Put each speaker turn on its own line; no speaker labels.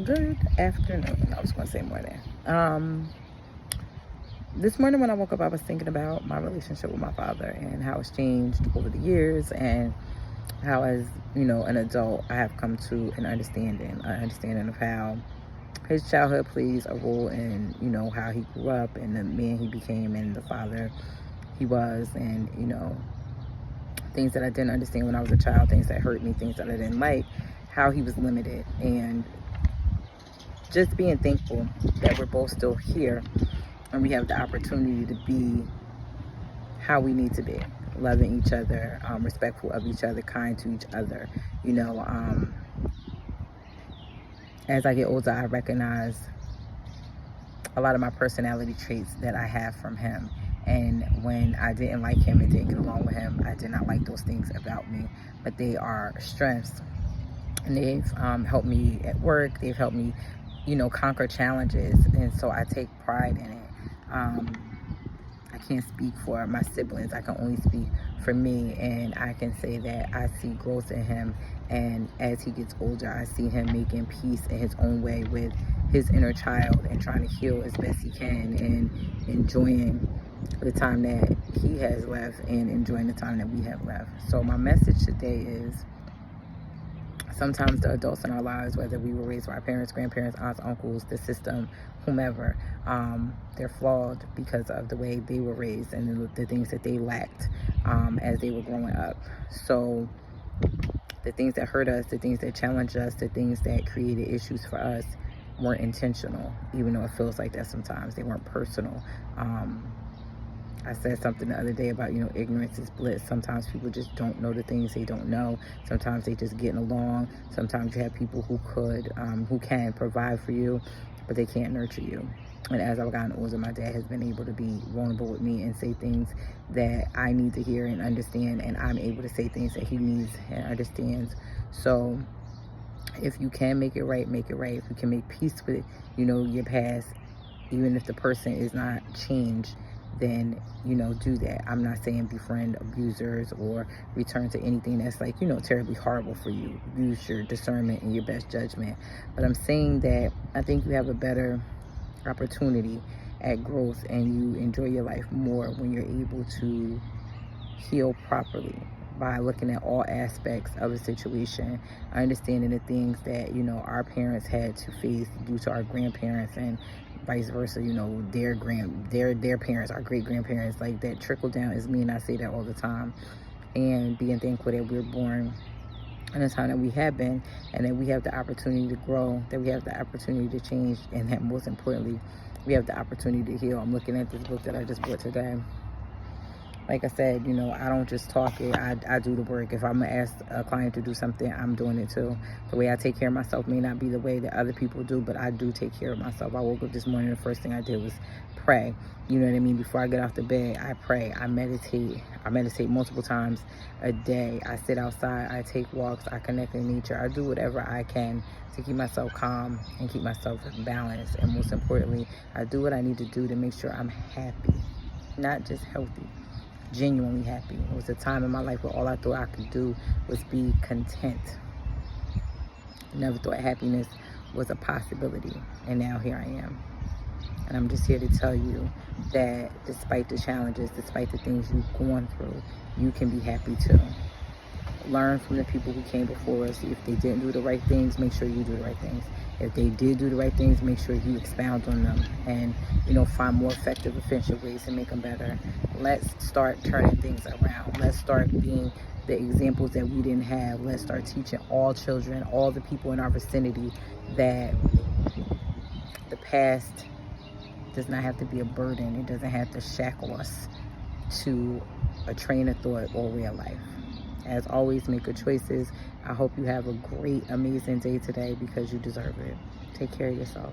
Good afternoon. I was going to say morning. This morning when I woke up, I was thinking about my relationship with my father and how it's changed over the years, and how, as an adult, I have come to an understanding of how his childhood plays a role in how he grew up and the man he became and the father he was, and things that I didn't understand when I was a child, things that hurt me, things that I didn't like, how he was limited, and just being thankful that we're both still here and we have the opportunity to be how we need to be, loving each other, respectful of each other, kind to each other. You know, um, as I get older, I recognize a lot of my personality traits that I have from him. And when I didn't like him and didn't get along with him, I did not like those things about me. But they are strengths, and they've helped me at work. They've helped me, conquer challenges, and so I take pride in it. I can't speak for my siblings. I can only speak for me, and I can say that I see growth in him. And as he gets older, I see him making peace in his own way with his inner child and trying to heal as best he can and enjoying the time that he has left and enjoying the time that we have left. So my message today is, sometimes the adults in our lives, whether we were raised by our parents, grandparents, aunts, uncles, the system, whomever, they're flawed because of the way they were raised and the things that they lacked as they were growing up. So the things that hurt us, the things that challenged us, the things that created issues for us weren't intentional, even though it feels like that sometimes. They weren't personal. I said something the other day about, ignorance is bliss. Sometimes people just don't know the things they don't know. Sometimes they just getting along. Sometimes you have people who can provide for you, but they can't nurture you. And as I've gotten older, my dad has been able to be vulnerable with me and say things that I need to hear and understand, and I'm able to say things that he needs and understands. So if you can make it right, make it right. If you can make peace with, your past, even if the person is not changed, then do that. I'm not saying befriend abusers or return to anything that's terribly horrible for you. Use your discernment and your best judgment. But I'm saying that I think you have a better opportunity at growth and you enjoy your life more when you're able to heal properly by looking at all aspects of a situation, understanding the things that our parents had to face due to our grandparents, and vice versa. Their parents, our great grandparents, like that trickle down is me, and I say that all the time. And being thankful that we're born in a time that we have been, and that we have the opportunity to grow, that we have the opportunity to change, and that most importantly, we have the opportunity to heal. I'm looking at this book that I just bought today. Like I said, I don't just talk it. I do the work. If I'm going to ask a client to do something, I'm doing it too. The way I take care of myself may not be the way that other people do, but I do take care of myself. I woke up this morning, the first thing I did was pray. You know what I mean? Before I get off the bed, I pray. I meditate. I meditate multiple times a day. I sit outside. I take walks. I connect with nature. I do whatever I can to keep myself calm and keep myself balanced. And most importantly, I do what I need to do to make sure I'm happy, not just healthy. Genuinely happy. It was a time in my life where all I thought I could do was be content. Never thought happiness was a possibility, and now here I am. And I'm just here to tell you that despite the challenges, despite the things you've gone through, you can be happy too. Learn from the people who came before us. If they didn't do the right things, make sure you do the right things. If they did do the right things, make sure you expound on them and, find more effective, efficient ways to make them better. Let's start turning things around. Let's start being the examples that we didn't have. Let's start teaching all children, all the people in our vicinity, that the past does not have to be a burden. It doesn't have to shackle us to a train of thought or way of life. As always, make good choices. I hope you have a great, amazing day today because you deserve it. Take care of yourself.